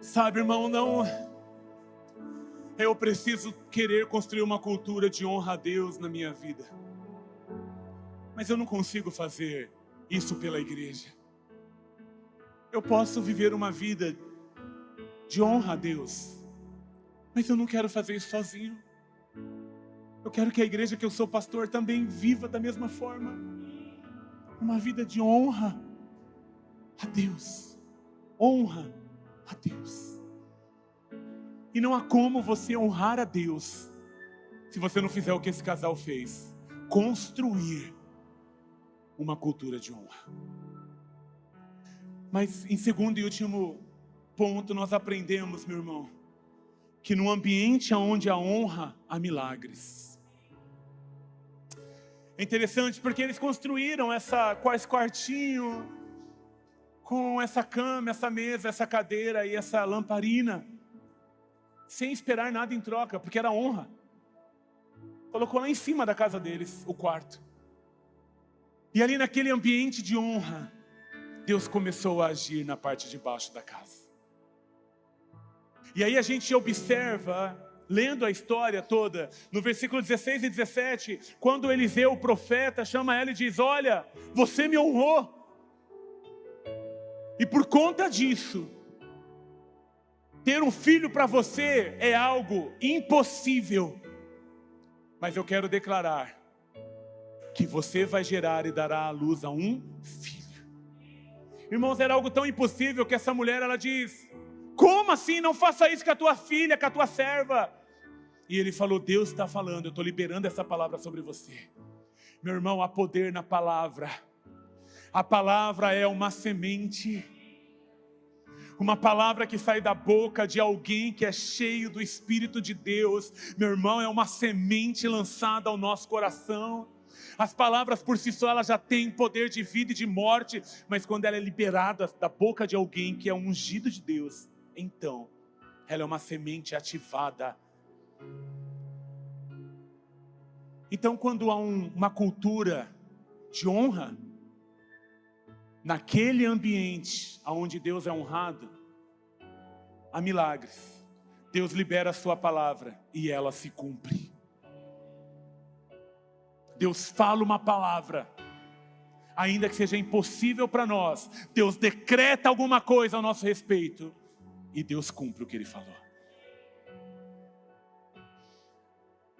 Sabe, irmão, não... Eu preciso querer construir uma cultura de honra a Deus na minha vida. Mas eu não consigo fazer isso pela igreja. Eu posso viver uma vida de honra a Deus, mas eu não quero fazer isso sozinho. Eu quero que a igreja que eu sou pastor também viva da mesma forma. Uma vida de honra a Deus. Honra a Deus. E não há como você honrar a Deus se você não fizer o que esse casal fez. Construir uma cultura de honra. Mas em segundo e último ponto, nós aprendemos, meu irmão, que no ambiente onde há honra, há milagres. É interessante porque eles construíram esse quartinho com essa cama, essa mesa, essa cadeira e essa lamparina, sem esperar nada em troca, porque era honra. Colocou lá em cima da casa deles o quarto. E ali naquele ambiente de honra, Deus começou a agir na parte de baixo da casa. E aí a gente observa, lendo a história toda, no versículo 16 e 17, quando Eliseu, o profeta, chama ela e diz: olha, você me honrou. E por conta disso, ter um filho para você é algo impossível. Mas eu quero declarar que você vai gerar e dará à luz a um filho. Irmãos, era algo tão impossível que essa mulher, ela diz: Como assim? Não faça isso com a tua filha, com a tua serva. E ele falou, Deus está falando, eu estou liberando essa palavra sobre você. Meu irmão, há poder na palavra. A palavra é uma semente. Uma palavra que sai da boca de alguém que é cheio do Espírito de Deus. Meu irmão, é uma semente lançada ao nosso coração. As palavras por si só, elas já têm poder de vida e de morte. Mas quando ela é liberada da boca de alguém que é ungido de Deus, então, ela é uma semente ativada. Então, quando há uma cultura de honra, naquele ambiente onde Deus é honrado, há milagres. Deus libera a sua palavra e ela se cumpre. Deus fala uma palavra, ainda que seja impossível para nós. Deus decreta alguma coisa ao nosso respeito e Deus cumpre o que Ele falou.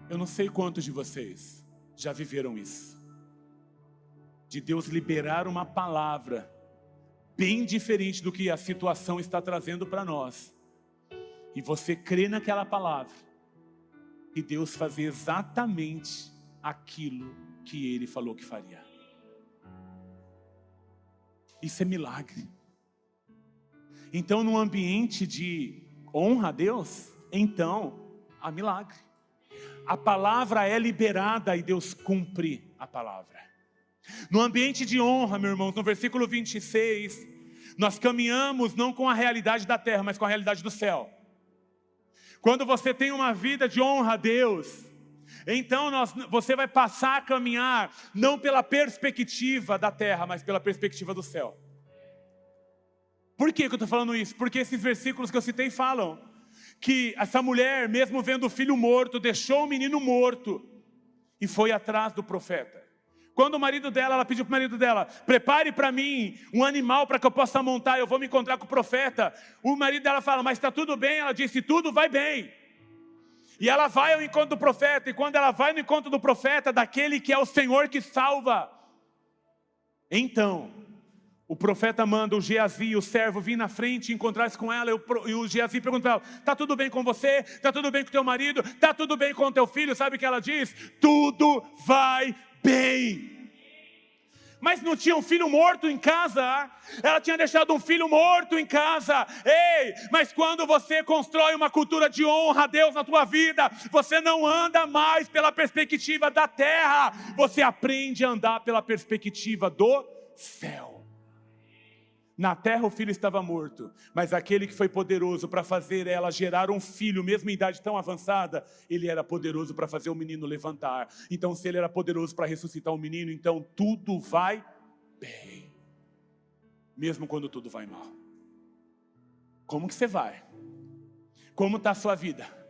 Eu não sei quantos de vocês já viveram isso. De Deus liberar uma palavra bem diferente do que a situação está trazendo para nós. E você crê naquela palavra. E Deus fazer exatamente aquilo que Ele falou que faria. Isso é milagre. Então, num ambiente de honra a Deus, então há milagre. A palavra é liberada e Deus cumpre a palavra. No ambiente de honra, meus irmãos, no versículo 26, nós caminhamos não com a realidade da terra, mas com a realidade do céu. Quando você tem uma vida de honra a Deus, então você vai passar a caminhar não pela perspectiva da terra, mas pela perspectiva do céu. Por que eu estou falando isso? Porque esses versículos que eu citei falam que essa mulher, mesmo vendo o filho morto, deixou o menino morto e foi atrás do profeta. Quando o marido dela, ela pediu para o marido dela, prepare para mim um animal para que eu possa montar, eu vou me encontrar com o profeta. O marido dela fala, mas está tudo bem? Ela disse, tudo vai bem. E ela vai ao encontro do profeta, e quando ela vai no encontro do profeta, daquele que é o Senhor que salva, então o profeta manda o Geazi, o servo, vir na frente e encontrar-se com ela. E o Geazi pergunta para ela, está tudo bem com você? Está tudo bem com teu marido? Está tudo bem com teu filho? Sabe o que ela diz? Tudo vai bem. Mas não tinha um filho morto em casa? Ela tinha deixado um filho morto em casa. Ei, mas quando você constrói uma cultura de honra a Deus na tua vida, você não anda mais pela perspectiva da terra. Você aprende a andar pela perspectiva do céu. Na terra o filho estava morto, mas aquele que foi poderoso para fazer ela gerar um filho, mesmo em idade tão avançada, ele era poderoso para fazer o menino levantar. Então, se ele era poderoso para ressuscitar o menino, então tudo vai bem, mesmo quando tudo vai mal. Como que você vai? Como está a sua vida?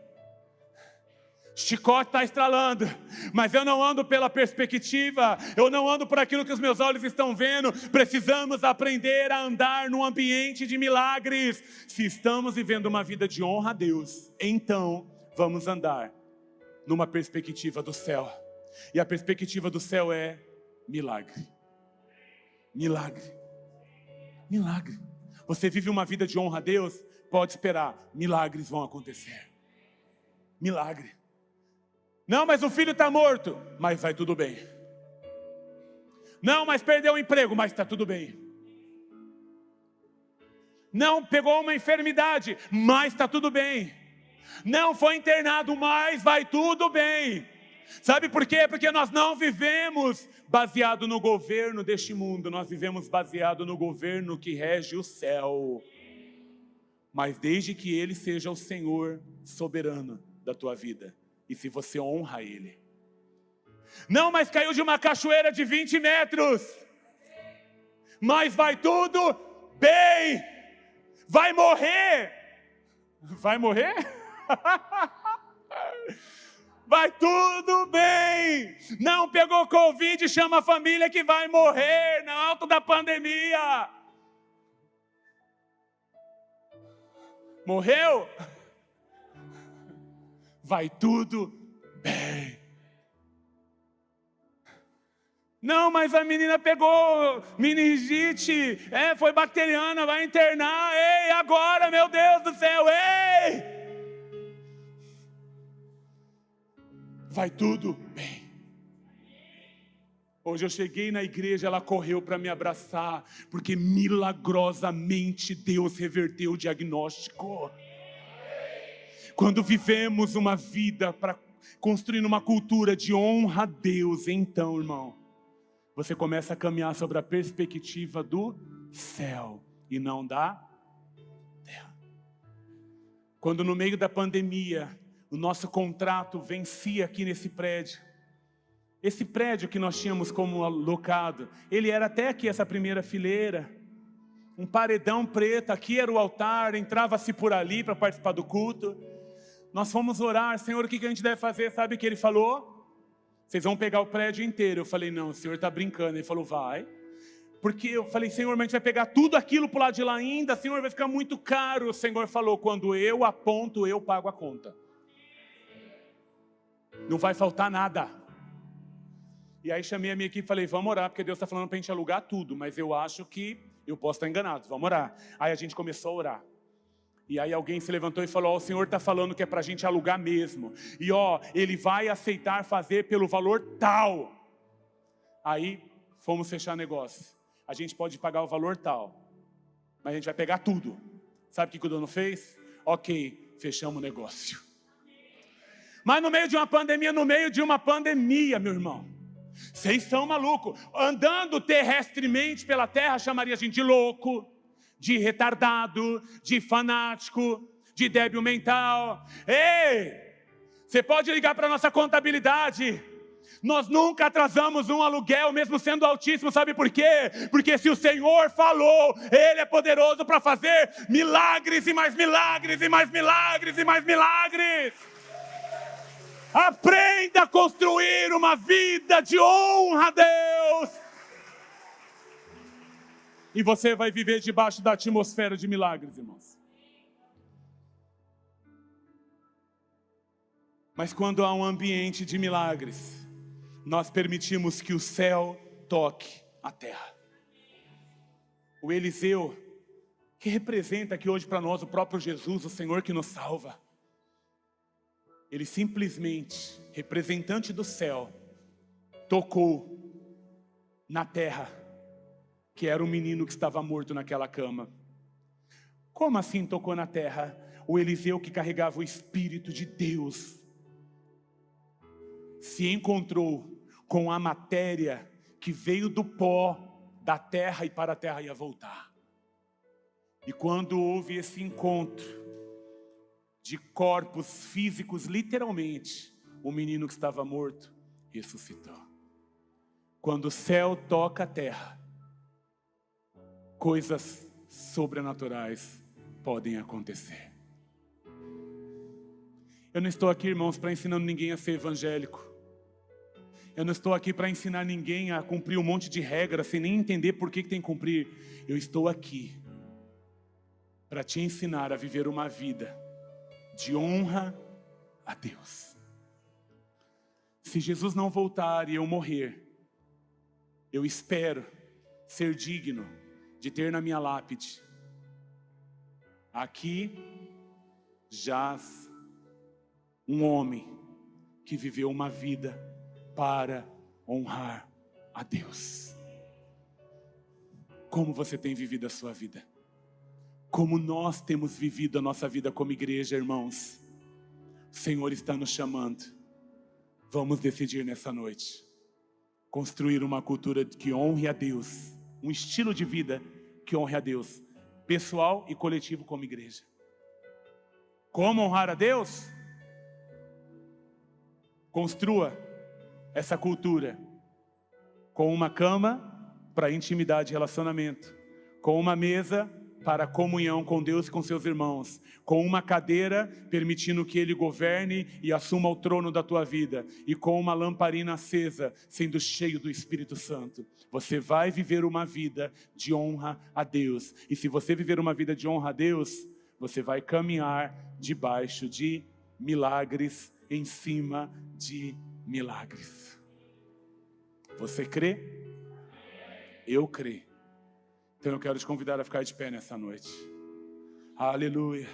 Chicote está estralando, mas eu não ando pela perspectiva, eu não ando por aquilo que os meus olhos estão vendo. Precisamos aprender a andar num ambiente de milagres. Se estamos vivendo uma vida de honra a Deus, então vamos andar numa perspectiva do céu. E a perspectiva do céu é milagre. Milagre. Milagre. Você vive uma vida de honra a Deus, pode esperar, milagres vão acontecer. Milagre. Não, mas o filho está morto, mas vai tudo bem. Não, mas perdeu o emprego, mas está tudo bem. Não, pegou uma enfermidade, mas está tudo bem. Não, foi internado, mas vai tudo bem. Sabe por quê? Porque nós não vivemos baseado no governo deste mundo, nós vivemos baseado no governo que rege o céu. Mas desde que Ele seja o Senhor soberano da tua vida. E se você honra Ele. Não, mas caiu de uma cachoeira de 20 metros. Mas vai tudo bem. Vai morrer. Vai morrer? Vai tudo bem. Não pegou Covid, chama a família que vai morrer no alto da pandemia. Morreu? Vai tudo bem. Não, mas a menina pegou meningite, foi bacteriana, vai internar. Ei, agora, meu Deus do céu, ei! Vai tudo bem. Hoje eu cheguei na igreja, ela correu para me abraçar, porque milagrosamente Deus reverteu o diagnóstico. Quando vivemos uma vida para construir uma cultura de honra a Deus, então, irmão, você começa a caminhar sobre a perspectiva do céu e não da terra. Quando no meio da pandemia, o nosso contrato vencia aqui nesse prédio. Esse prédio que nós tínhamos como alocado, ele era até aqui, essa primeira fileira. Um paredão preto, aqui era o altar, entrava-se por ali para participar do culto. Nós fomos orar, Senhor, o que a gente deve fazer? Sabe o que ele falou? Vocês vão pegar o prédio inteiro. Eu falei, não, o Senhor está brincando. Ele falou, vai. Porque eu falei, Senhor, mas a gente vai pegar tudo aquilo para o lado de lá ainda, Senhor, vai ficar muito caro. O Senhor falou, quando eu aponto, eu pago a conta. Não vai faltar nada. E aí chamei a minha equipe e falei, vamos orar, porque Deus está falando para a gente alugar tudo, mas eu acho que eu posso estar enganado, vamos orar. Aí a gente começou a orar. E aí alguém se levantou e falou, o Senhor está falando que é para a gente alugar mesmo. E Ele vai aceitar fazer pelo valor tal. Aí fomos fechar negócio. A gente pode pagar o valor tal, mas a gente vai pegar tudo. Sabe o que o dono fez? Ok, fechamos o negócio. Mas no meio de uma pandemia, meu irmão, vocês são malucos. Andando terrestremente pela terra, chamaria a gente de louco, de retardado, de fanático, de débil mental. Ei, você pode ligar para a nossa contabilidade. Nós nunca atrasamos um aluguel, mesmo sendo altíssimo. Sabe por quê? Porque se o Senhor falou, Ele é poderoso para fazer milagres e mais milagres e mais milagres e mais milagres. Aprenda a construir uma vida de honra a Deus. E você vai viver debaixo da atmosfera de milagres, irmãos. Mas quando há um ambiente de milagres, nós permitimos que o céu toque a terra. O Eliseu, que representa aqui hoje para nós o próprio Jesus, o Senhor que nos salva, ele simplesmente, representante do céu, tocou na terra, que era um menino que estava morto naquela cama. Como assim tocou na terra? O Eliseu, que carregava o Espírito de Deus, se encontrou com a matéria que veio do pó da terra e para a terra ia voltar. E quando houve esse encontro de corpos físicos, literalmente, o menino que estava morto ressuscitou. Quando o céu toca a terra, coisas sobrenaturais podem acontecer. Eu não estou aqui, irmãos, para ensinar ninguém a ser evangélico. Eu não estou aqui para ensinar ninguém a cumprir um monte de regras sem nem entender por que tem que cumprir. Eu estou aqui para te ensinar a viver uma vida de honra a Deus. Se Jesus não voltar e eu morrer, eu espero ser digno de ter na minha lápide: aqui jaz um homem que viveu uma vida para honrar a Deus. Como você tem vivido a sua vida? Como nós temos vivido a nossa vida como igreja, irmãos? O Senhor está nos chamando. Vamos decidir nessa noite construir uma cultura que honre a Deus, um estilo de vida que honre a Deus, pessoal e coletivo como igreja. Como honrar a Deus? Construa essa cultura com uma cama para intimidade e relacionamento, com uma mesa para comunhão com Deus e com seus irmãos, com uma cadeira permitindo que Ele governe e assuma o trono da tua vida, e com uma lamparina acesa, sendo cheio do Espírito Santo. Você vai viver uma vida de honra a Deus, e se você viver uma vida de honra a Deus, você vai caminhar debaixo de milagres, em cima de milagres. Você crê? Eu creio. Então eu quero te convidar a ficar de pé nessa noite. Aleluia.